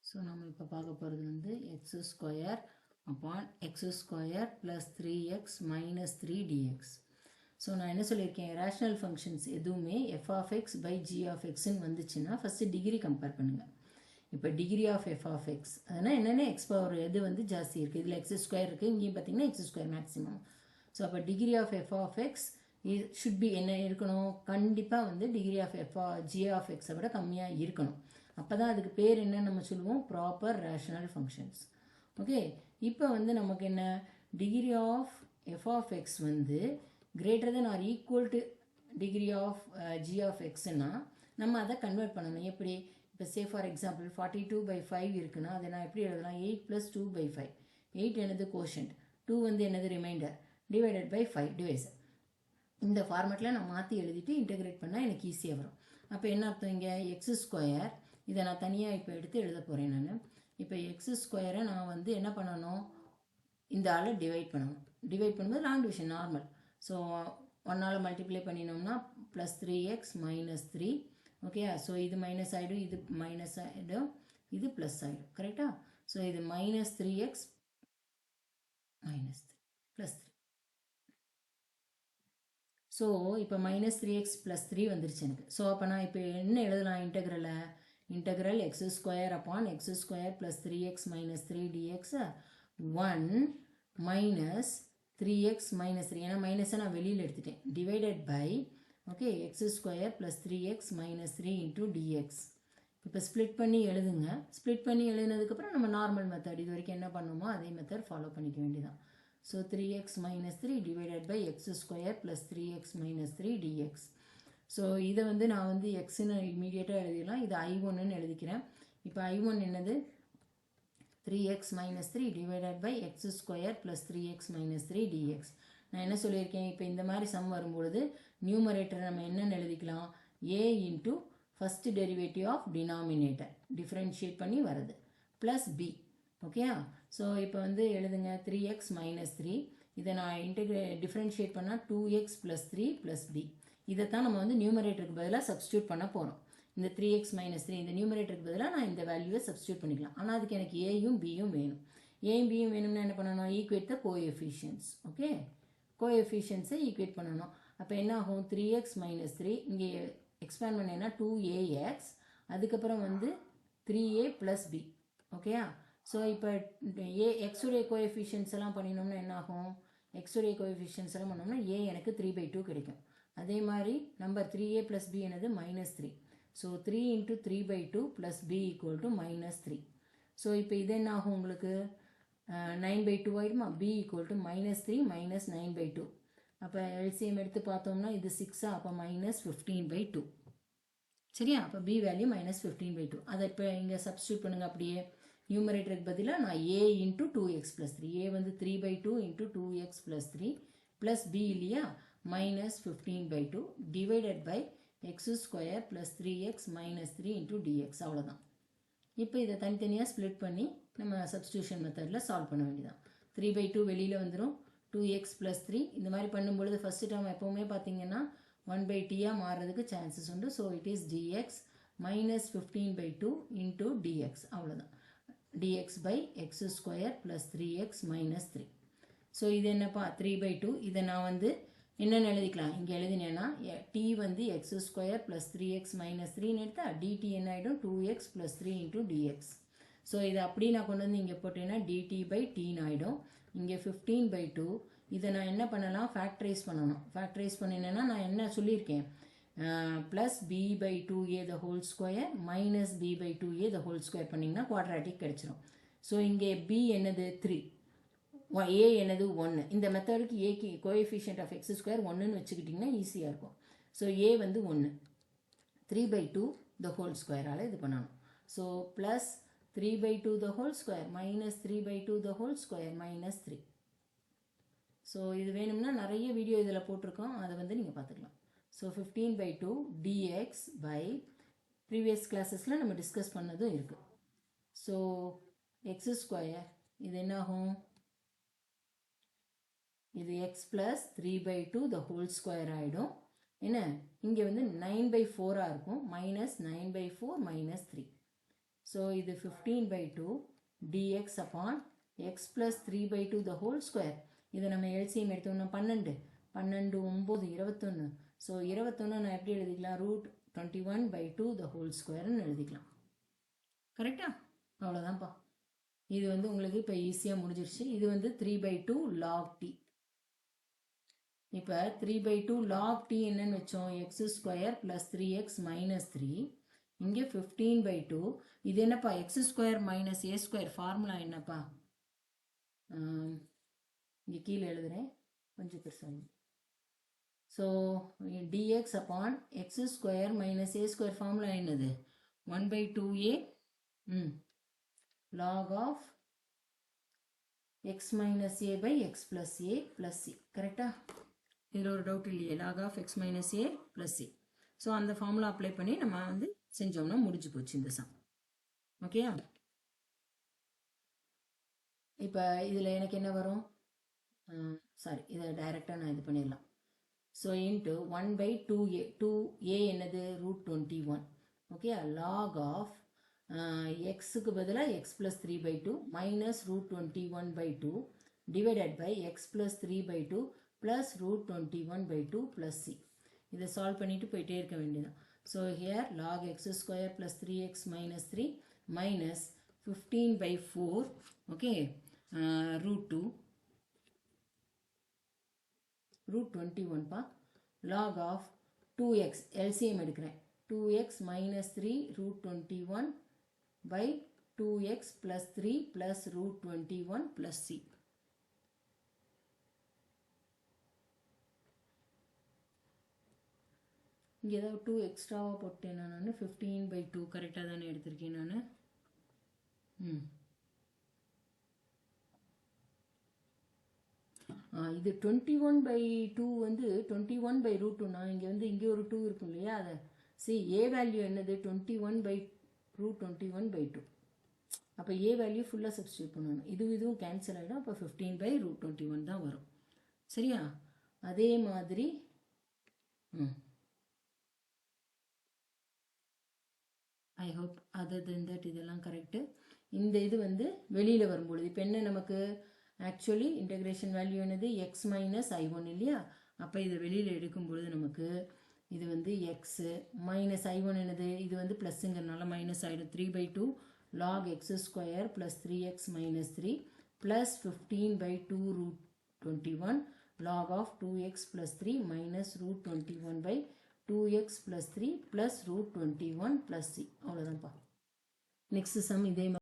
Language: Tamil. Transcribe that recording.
ஸோ நம்ம இப்போ பார்க்க போகிறது வந்து x square upon x square plus 3x minus 3dx. So நான் என்ன சொல்லியிருக்கேன், ரேஷ்னல் ஃபங்க்ஷன்ஸ் எதுவுமே f of x by g of எக்ஸ்ன்னு வந்துச்சுன்னா ஃபஸ்ட்டு டிகிரி கம்பேர் பண்ணுங்கள். இப்போ degree of f of x அதனால் என்னென்ன எக்ஸ் பவர் எது வந்து ஜாஸ்தி இருக்குது, இதில் எக்ஸ் ஸ்கொயர் இருக்குது, இங்கேயும் பார்த்தீங்கன்னா எக்ஸ் ஸ்கொயர் மேக்ஸிமம். ஸோ அப்போ degree of f of x should be என்ன இருக்கணும், கண்டிப்பாக வந்து டிகிரி ஆஃப் ஜி ஆஃப் எக்ஸை விட கம்மியாக இருக்கணும். அப்போ தான் அதுக்கு பேர் என்ன நம்ம சொல்லுவோம், ப்ராப்பர் ரேஷனல் ஃபங்க்ஷன்ஸ். ஓகே, இப்போ வந்து நமக்கு என்ன, degree of f of x வந்து greater than or equal to degree of g of எக்ஸ்னா நம்ம அதை கன்வெர்ட் பண்ணணும். எப்படி, இப்போ சே ஃபார் எக்ஸாம்பிள் 42/5 இருக்குன்னா அதை நான் எப்படி எழுதலாம், 8 + 2/5. 8 என்னது கோஷன்ட், 2 வந்து என்னது ரிமைண்டர், டிவைடட் பை 5 டிவைசர். இந்த ஃபார்மேட்டில் நான் மாற்றி எழுதிட்டு இன்டெகிரேட் பண்ணால் எனக்கு ஈஸியாக வரும். அப்போ என்ன அர்த்தம், இங்கே எக்ஸ் ஸ்கொயர் இதை நான் தனியாக இப்போ எடுத்து எழுத போகிறேன். நான் இப்போ எக்ஸ் ஸ்கொயரை நான் வந்து என்ன பண்ணணும், இந்த ஆளை டிவைட் பண்ணணும். டிவைட் பண்ணும்போது லாங் டிவிஷன் நார்மல். ஸோ 1ஆல் மல்டிப்ளை பண்ணினோம்னா plus 3x minus 3. Okay, so இது மைனஸ் ஆகிடும், இது மைனஸ் ஆகிடும், இது ப்ளஸ் ஆகிடும். கரெக்டாக? ஸோ இது minus 3x minus 3 plus 3. So இப்போ மைனஸ் 3x ப்ளஸ் 3 வந்துருச்சு எனக்கு. ஸோ அப்போ நான் இப்போ என்ன எழுதலாம், integral x square upon x square plus 3x minus 3dx 1 minus 3x minus 3, ஏன்னா மைனஸை நான் வெளியில் எடுத்துட்டேன், divided by okay x square plus 3x minus 3 into dx. இப்போ ஸ்ப்ளிட் பண்ணி எழுதுங்க. ஸ்ப்ளிட் பண்ணி எழுதுனதுக்கப்புறம் நம்ம நார்மல் மெத்தட் இது வரைக்கும் என்ன பண்ணுமோ அதே மெத்தட் ஃபாலோ பண்ணிக்க வேண்டியதான். So 3x minus 3 divided by x square plus 3x minus 3 dx. So இதை வந்து நான் வந்து எக்ஸ்ன்னு இமீடியட்டாக எழுதிடலாம், இது I1ன்னு எழுதிக்கிறேன். இப்போ I1 என்னது, 3x minus 3 divided by x square plus 3x minus 3 dx. நான் என்ன சொல்லியிருக்கேன், இப்போ இந்த மாதிரி சம் வரும்பொழுது நியூமரேட்டர் நம்ம என்னென்னு எழுதிக்கலாம், a into first derivative of denominator differentiate பண்ணி வருது ப்ளஸ் b. ஓகேயா? ஸோ இப்போ வந்து எழுதுங்க 3x மைனஸ் 3, இதை நான் டிஃப்ரென்ஷியேட் பண்ணால் 2x ப்ளஸ் 3 ப்ளஸ் b. இதைத்தான் நம்ம வந்து நியூமரேட்டருக்கு பதிலாக சப்ஸ்டியூட் பண்ண போகிறோம். இந்த 3x மைனஸ் 3 இந்த நியூமரேட்டருக்கு பதிலாக நான் இந்த வேல்யூவை சப்ஸ்டியூட் பண்ணிக்கலாம். ஆனால் அதுக்கு எனக்கு ஏயும் பியும் வேணும். ஏயும் பியும் வேணும்னா என்ன பண்ணணும், ஈக்குவேட் த கோஎஃபிஷியன்ஸ். ஓகே, கோஎஃபிஷியன்ஸை ஈக்குவேட் பண்ணணும். அப்போ என்ன ஆகும், 3x மைனஸ் 3 இங்கே எக்ஸ்பேண்ட் பண்ணேன்னா 2ax, அதுக்கப்புறம் வந்து 3a ப்ளஸ் b. ஓகேயா? ஸோ இப்போ எக்ஸுடைய கோஎஃபிஷியன்ஸ் எல்லாம் பண்ணினோம்னா என்ன ஆகும், எக்ஸுடைய கோஎஃபிஷியன்ஸ் எல்லாம் பண்ணோம்னா a எனக்கு 3/2 கிடைக்கும். அதே மாதிரி நம்பர் 3a ப்ளஸ் b என்னது minus 3. So 3 into 3/2 plus b equal to minus 3. So இப்போ இது என்ன ஆகும் உங்களுக்கு, 9/2 ஆகிடுமா, b equal to minus 3 minus 9/2. அப்போ எல்சிஎம் எடுத்து பார்த்தோம்னா இது 6, அப்போ மைனஸ் 15/2. சரியா? அப்போ b வேல்யூ மைனஸ் 15/2. அதை இப்போ இங்கே சப்ஸ்டியூட் பண்ணுங்கள். அப்படியே நியூமரேட்டருக்கு பதிலாக நான் a into 2x plus 3, a வந்து 3/2 into 2x plus 3 plus b இல்லையா, minus 15/2 divided by x square plus 3x minus 3 into dx. அவ்வளோதான். இப்போ இதை தனித்தனியாக ஸ்ப்ளிட் பண்ணி நம்ம சப்ஸ்டியூஷன் மெத்தடில் சால்வ் பண்ண வேண்டியதான். 3/2 வெளியில் வந்துடும், 2x ப்ளஸ் 3 இந்த மாதிரி பண்ணும்பொழுது ஃபஸ்ட்டு டேர்ம் எப்போவுமே பார்த்தீங்கன்னா 1/t மாறுறதுக்கு சான்சஸ் உண்டு. So it is dx minus 15/2 into dx. அவ்வளோதான், dx by x square plus 3x minus 3. So இது என்னப்பா 3/2, இதை நான் வந்து என்னென்னு எழுதிக்கலாம், இங்கே எழுதினேன்னா t வந்து x square plus 3x minus 3ன்னு எடுத்தா dt என்ன ஆகிடும், 2x plus 3 into dx. So இதை அப்படி நான் கொண்டு வந்து இங்கே போட்டேன்னா dt பை tன்னு ஆகிடும். இங்கே 15/2 இதை நான் என்ன பண்ணலாம், ஃபேக்டரைஸ் பண்ணணும். ஃபேக்டரைஸ் பண்ணினேன்னா நான் என்ன சொல்லியிருக்கேன், plus b/2a the whole square minus b/2a the whole square பண்ணிங்கன்னா குவாட்ராட்டிக் கிடச்சிரும். ஸோ இங்கே b என்னது 3, a என்னது 1. இந்த மெத்தடுக்கு ஏக்கு கோஎஃபிஷியன்ட் ஆஃப் எக்ஸ் ஸ்கொயர் 1ன்னு வச்சுக்கிட்டிங்கன்னா ஈஸியாக இருக்கும். ஸோ a வந்து 1, 3/2 த ஹோல் ஸ்கொயரால் இது பண்ணணும். So plus 3/2 the whole square minus 3/2 the whole square minus 3. So இது வேணும்னா நிறைய வீடியோ இதில் போட்டிருக்கோம், அதை வந்து நீங்கள் பார்த்துக்கலாம். ஸோ 15/2 dx பை ப்ரீவியஸ் கிளாஸஸில் நம்ம டிஸ்கஸ் பண்ணதும் இருக்குது. ஸோ எக்ஸ் ஸ்கொயர் இது என்ன ஆகும், இது x plus 3/2 the whole square ஆகிடும். என்ன, இங்கே வந்து 9/4 இருக்கும், மைனஸ் 9/4 மைனஸ் 3. ஸோ இது 15/2 dx upon x plus 3/2 the whole square. இதை நம்ம எல்சிஎம் எடுத்தோம்னா 12 9 21. ஸோ 21 நான் எப்படி எழுதிக்கலாம்? √21/2 the whole squareன்னு எழுதிக்கலாம். கரெக்டா? அவ்வளோதான்ப்பா. இது வந்து உங்களுக்கு இப்போ ஈஸியாக முடிஞ்சிருச்சு. இது வந்து 3/2 log t. இப்போ 3/2 log t என்னன்னு வச்சோம்? x² plus 3x minus 3. இங்கே 15/2. இது என்னப்பா? x² minus a² ஃபார்முலா என்னப்பா? இங்கே கீழே எழுதுகிறேன், கொஞ்சம் பெருசாக. So dx upon x² minus a² formula என்னது? 1/2a log of x minus a by x plus a plus c. கரெக்டா? இதில் ஒரு டவுட் இல்லையே? log of x minus a plus c. So அந்த ஃபார்முலா அப்ளை பண்ணி நம்ம வந்து செஞ்சோம்னா முடிஞ்சு போச்சு இந்த சம். ஓகேயா? இப்போ இதில் எனக்கு என்ன வரும்? சாரி, இதை டைரெக்டாக நான் இது பண்ணிடலாம். So into 1/2a. 2a என்னது? √21. ஓகே, log ஆஃப் எக்ஸுக்கு பதிலாக x plus 3/2 minus √21/2 divided by x plus 3/2 plus √21/2 plus c. இதை சால்வ் பண்ணிட்டு போயிட்டே இருக்க வேண்டியதான். So here log x² plus 3x minus 3 minus 15/4 okay √21 பா log of 2x LCM எடுக்கிறேன். 2x minus 3 √21 by 2x plus 3 plus √21 plus c. இங்கே ஏதாவது 2 எக்ஸ்ட்ராவாக போட்டேன் நான். 15/2 கரெக்டாக தானே எடுத்திருக்கேன் நான். இது 21/2 வந்து 21/√2. நான் இங்கே வந்து இங்கே ஒரு 2 இருக்கும் இல்லையா? அதை ஏ வேல்யூ என்னது? 21/√21/2. அப்போ ஏ வேல்யூ ஃபுல்லாக சப்ஸ்டியூட் பண்ணணும். இதுவும் கேன்சல் ஆகிடும். அப்போ 15/√21 தான் வரும். சரியா? அதே மாதிரி I hope other then that இதெல்லாம் கரெக்டு. இந்த இது வந்து வெளியில் வரும்பொழுது இப்போ என்ன நமக்கு ஆக்சுவலி இன்டகிரேஷன் வேல்யூ என்னது? எக்ஸ் மைனஸ் i1 இல்லையா? அப்போ இதை வெளியில் எடுக்கும்பொழுது நமக்கு இது வந்து எக்ஸு மைனஸ் i1 என்னது? இது வந்து ப்ளஸ்ஸுங்கிறனால மைனஸ் ஆகிடும். 3/2 log x² plus 3x minus 3 plus 15/2 √21 log of 2x plus 3 minus √21/2x plus 3 plus √21 plus c. அவ்வளோதான்ப்பா. நெக்ஸ்ட் சம் இதே